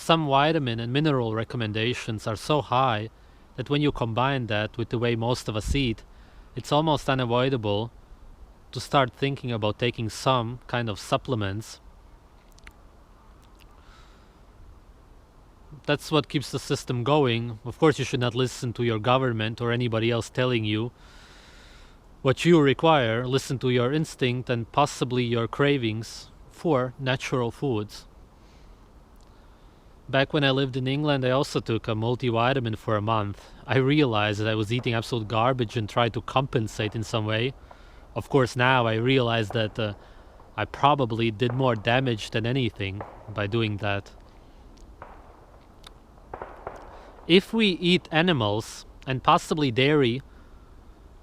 some vitamin and mineral recommendations are so high that when you combine that with the way most of us eat, it's almost unavoidable to start thinking about taking some kind of supplements. That's what keeps the system going. Of course, you should not listen to your government or anybody else telling you what you require. Listen to your instinct and possibly your cravings for natural foods. Back when I lived in England, I also took a multivitamin for a month. I realized that I was eating absolute garbage and tried to compensate in some way. Of course, now I realize that I probably did more damage than anything by doing that. If we eat animals, and possibly dairy,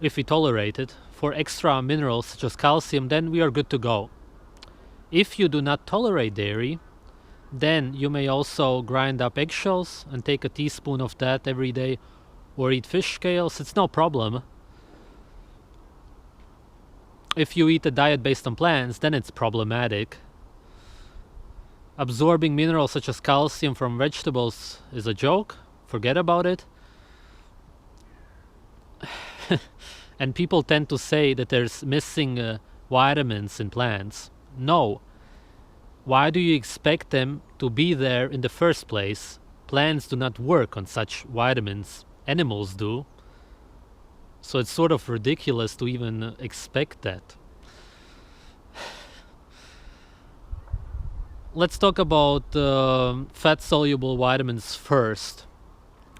if we tolerate it, for extra minerals such as calcium, then we are good to go. If you do not tolerate dairy, then you may also grind up eggshells and take a teaspoon of that every day, or eat fish scales. It's no problem. If you eat a diet based on plants, then it's problematic. Absorbing minerals such as calcium from vegetables is a joke. Forget about it. And people tend to say that there's missing vitamins in plants. No. Why do you expect them to be there in the first place? Plants do not work on such vitamins. Animals do. So it's sort of ridiculous to even expect that. Let's talk about fat-soluble vitamins first.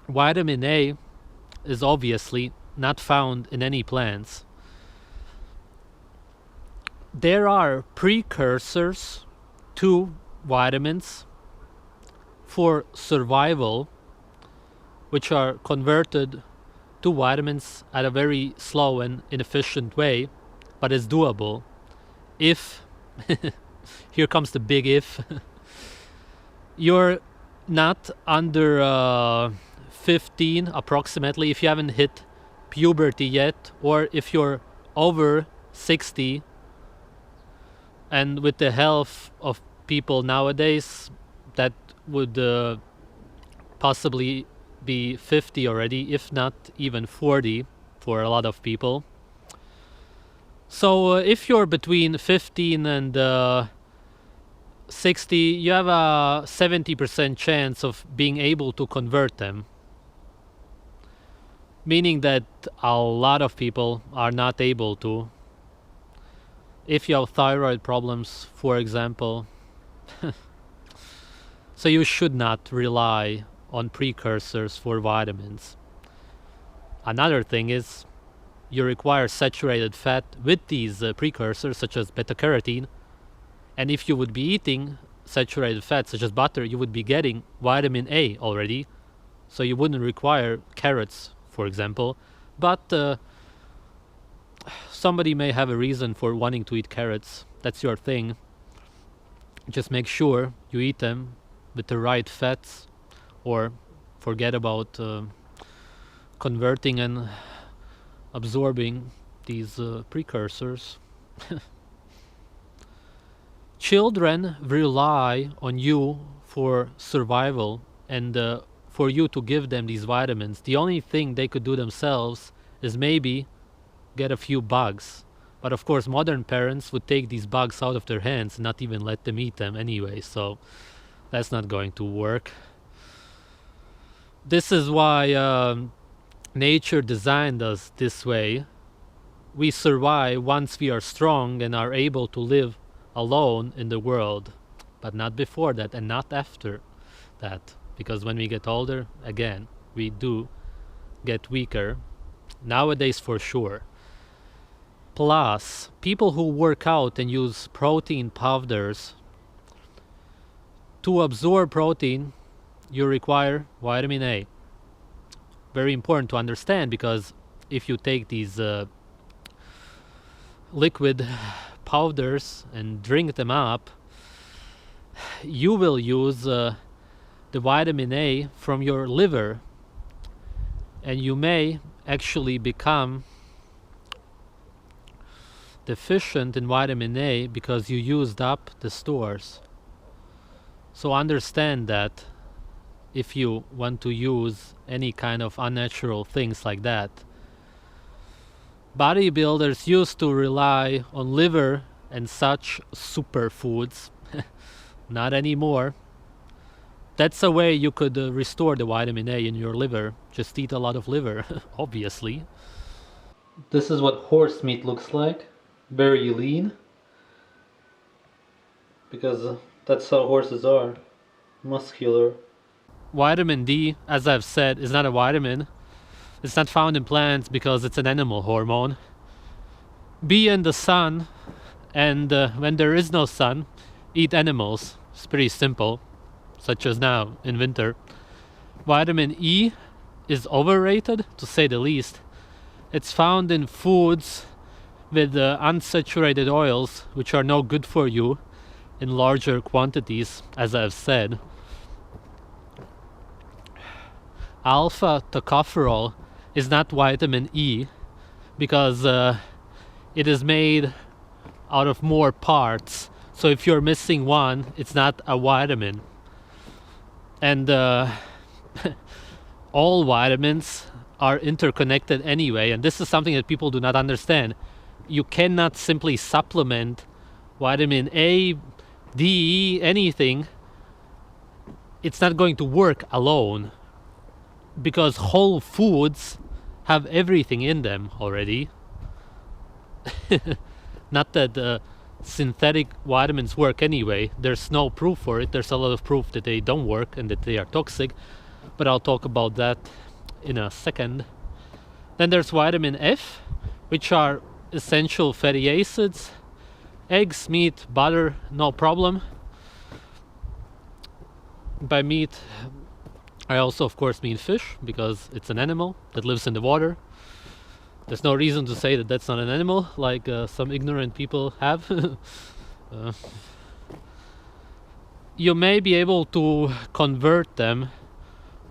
Vitamin A is obviously not found in any plants. There are precursors to vitamins for survival, which are converted to vitamins at a very slow and inefficient way, but is doable if, here comes the big if, you're not under 15 approximately, if you haven't hit puberty yet, or if you're over 60. And with the health of people nowadays, that would possibly be 50 already, if not even 40 for a lot of people. So if you're between 15 and 60, you have a 70% chance of being able to convert them. Meaning that a lot of people are not able to. If you have thyroid problems, for example, so you should not rely on precursors for vitamins. Another thing is you require saturated fat with these precursors, such as beta-carotene, and if you would be eating saturated fat, such as butter, you would be getting vitamin A already, so you wouldn't require carrots, for example, but somebody may have a reason for wanting to eat carrots. That's your thing. Just make sure you eat them with the right fats, or forget about converting and absorbing these precursors. Children rely on you for survival and for you to give them these vitamins. The only thing they could do themselves is maybe get a few bugs. But of course, modern parents would take these bugs out of their hands and not even let them eat them anyway, so that's not going to work. This is why nature designed us this way. We survive once we are strong and are able to live alone in the world, but not before that and not after that, because when we get older, again, we do get weaker. Nowadays, for sure. Plus, people who work out and use protein powders, to absorb protein, you require vitamin A. Very important to understand, because if you take these liquid powders and drink them up, you will use the vitamin A from your liver, and you may actually become deficient in vitamin A because you used up the stores. So understand that if you want to use any kind of unnatural things like that. Bodybuilders used to rely on liver and such superfoods. Not anymore. That's a way you could restore the vitamin A in your liver. Just eat a lot of liver, obviously. This is what horse meat looks like. Very lean. Because that's how horses are. Muscular. Vitamin D, as I've said, is not a vitamin. It's not found in plants because it's an animal hormone. Be in the sun, and when there is no sun, eat animals. It's pretty simple, such as now in winter. Vitamin E is overrated, to say the least. It's found in foods with unsaturated oils, which are no good for you in larger quantities, as I've said. Alpha tocopherol is not vitamin E because it is made out of more parts. So if you're missing one, it's not a vitamin. And all vitamins are interconnected anyway, and this is something that people do not understand. You cannot simply supplement vitamin A, D, E, anything. It's not going to work alone, because whole foods have everything in them already. Not that synthetic vitamins work anyway. There's no proof for it. There's a lot of proof that they don't work and that they are toxic, but I'll talk about that in a second. Then there's vitamin F, which are essential fatty acids. Eggs, meat, butter, no problem. By meat, I also of course mean fish, because it's an animal that lives in the water. There's no reason to say that that's not an animal, like some ignorant people have. You may be able to convert them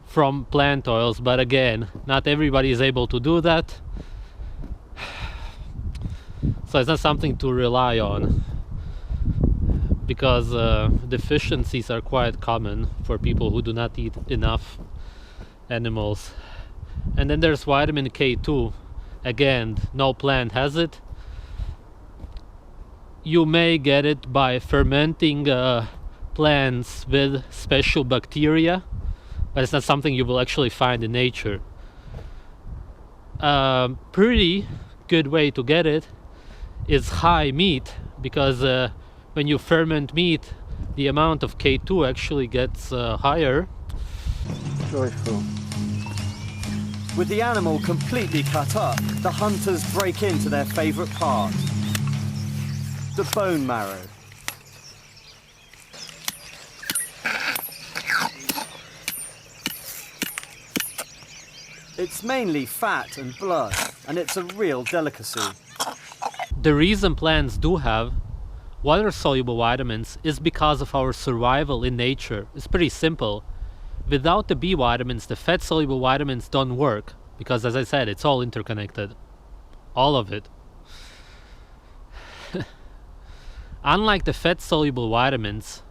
from plant oils, but again, not everybody is able to do that. So it's not something to rely on, because deficiencies are quite common for people who do not eat enough animals. And then there's vitamin K2. Again, no plant has it. You may get it by fermenting plants with special bacteria, but it's not something you will actually find in nature. Pretty good way to get it is high meat, because when you ferment meat, the amount of K2 actually gets higher. Joyful. With the animal completely cut up, the hunters break into their favorite part, the bone marrow. It's mainly fat and blood, and it's a real delicacy. The reason plants do have water-soluble vitamins is because of our survival in nature. It's pretty simple. Without the B vitamins, the fat-soluble vitamins don't work, because as I said, it's all interconnected. All of it. Unlike the fat-soluble vitamins,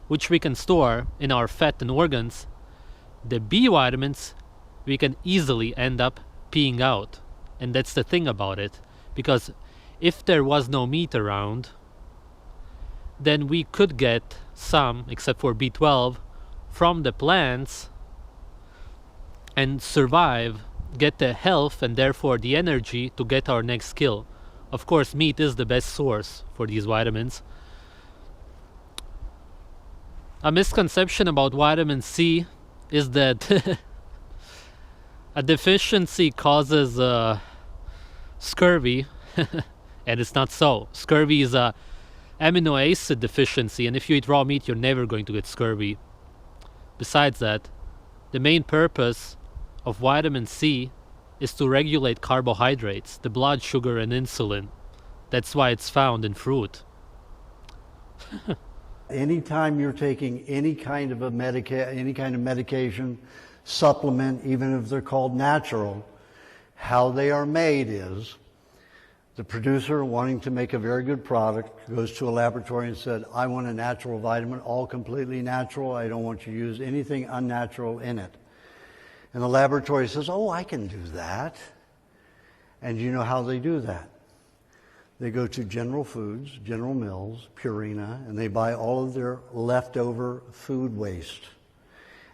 which we can store in our fat and organs, the B vitamins we can easily end up peeing out. And that's the thing about it, because if there was no meat around, then we could get some, except for B12, from the plants and survive, get the health and therefore the energy to get our next kill. Of course, meat is the best source for these vitamins. A misconception about vitamin C is that a deficiency causes scurvy, and it's not so. Scurvy is a amino acid deficiency, and if you eat raw meat, you're never going to get scurvy. Besides that, the main purpose of vitamin C is to regulate carbohydrates, the blood sugar and insulin. That's why it's found in fruit. Anytime you're taking any kind of medication, supplement, even if they're called natural, how they are made is The producer, wanting to make a very good product, goes to a laboratory and said, I want a natural vitamin, all completely natural. I don't want you to use anything unnatural in it. And the laboratory says, oh, I can do that. And you know how they do that? They go to General Foods, General Mills, Purina, and they buy all of their leftover food waste.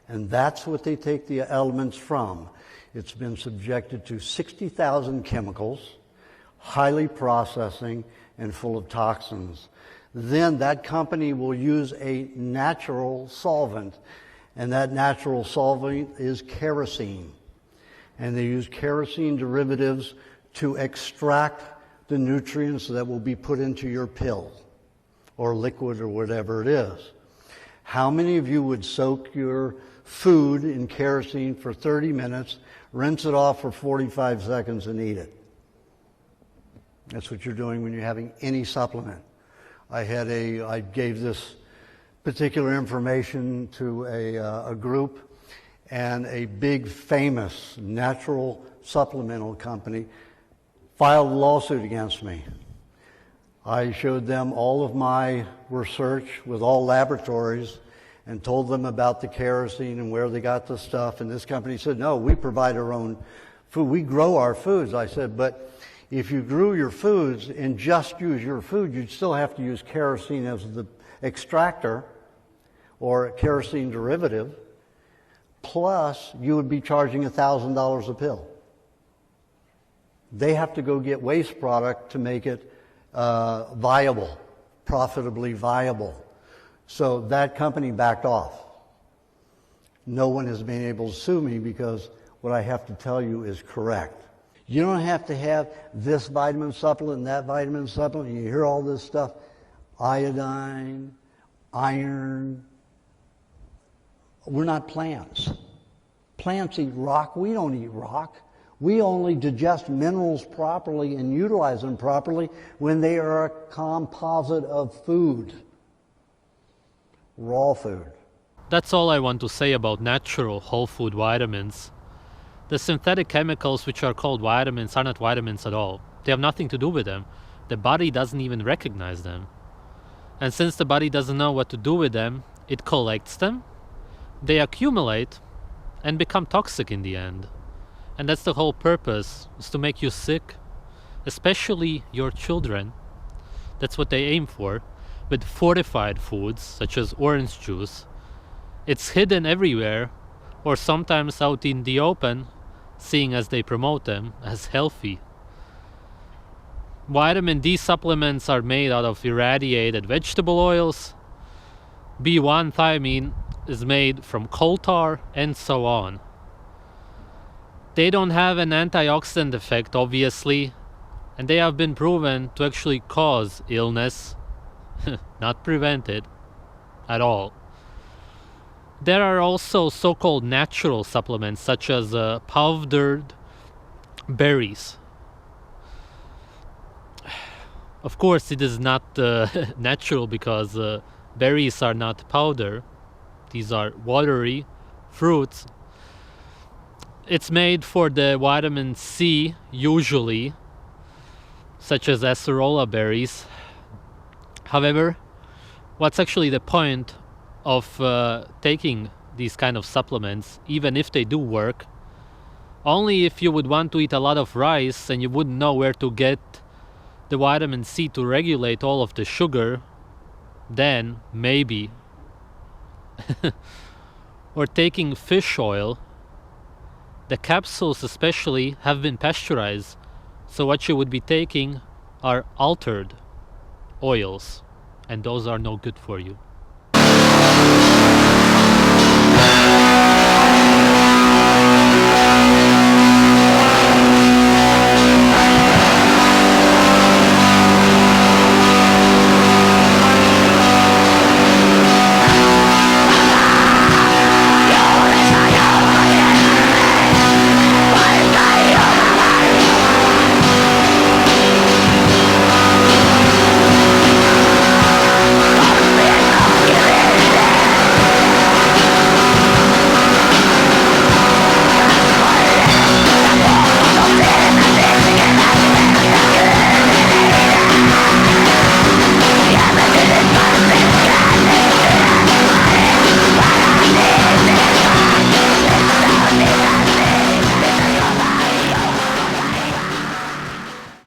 And that's what they take the elements from. It's been subjected to 60,000 chemicals, highly processing, and full of toxins. Then that company will use a natural solvent, and that natural solvent is kerosene. And they use kerosene derivatives to extract the nutrients that will be put into your pill or liquid or whatever it is. How many of you would soak your food in kerosene for 30 minutes, rinse it off for 45 seconds, and eat it? That's what you're doing when you're having any supplement. I gave this particular information to a group, and a big famous natural supplemental company filed a lawsuit against me. I showed them all of my research with all laboratories and told them about the kerosene and where they got the stuff. And this company said, no, we provide our own food. We grow our foods. I said, but if you grew your foods and just use your food, you'd still have to use kerosene as the extractor or a kerosene derivative. Plus, you would be charging $1,000 a pill. They have to go get waste product to make it viable, profitably viable. So that company backed off. No one has been able to sue me because what I have to tell you is correct. You don't have to have this vitamin supplement and that vitamin supplement. You hear all this stuff, iodine, iron. We're not plants. Plants eat rock. We don't eat rock. We only digest minerals properly and utilize them properly when they are a composite of food, raw food. That's all I want to say about natural whole food vitamins. The synthetic chemicals which are called vitamins are not vitamins at all. They have nothing to do with them. The body doesn't even recognize them. And since the body doesn't know what to do with them, it collects them, they accumulate, and become toxic in the end. And that's the whole purpose, is to make you sick, especially your children. That's what they aim for. With fortified foods, such as orange juice, it's hidden everywhere, or sometimes out in the open, seeing as they promote them as healthy. Vitamin D supplements are made out of irradiated vegetable oils. B1 thiamine is made from coal tar, and so on. They don't have an antioxidant effect, obviously, and they have been proven to actually cause illness, not prevent it at all. There are also so-called natural supplements, such as powdered berries. Of course, it is not natural because berries are not powder. These are watery fruits. It's made for the vitamin C, usually, such as acerola berries. However, what's actually the point of taking these kind of supplements, even if they do work? Only if you would want to eat a lot of rice and you wouldn't know where to get the vitamin C to regulate all of the sugar, then maybe. Or taking fish oil. The capsules especially have been pasteurized, so what you would be taking are altered oils, and those are no good for you.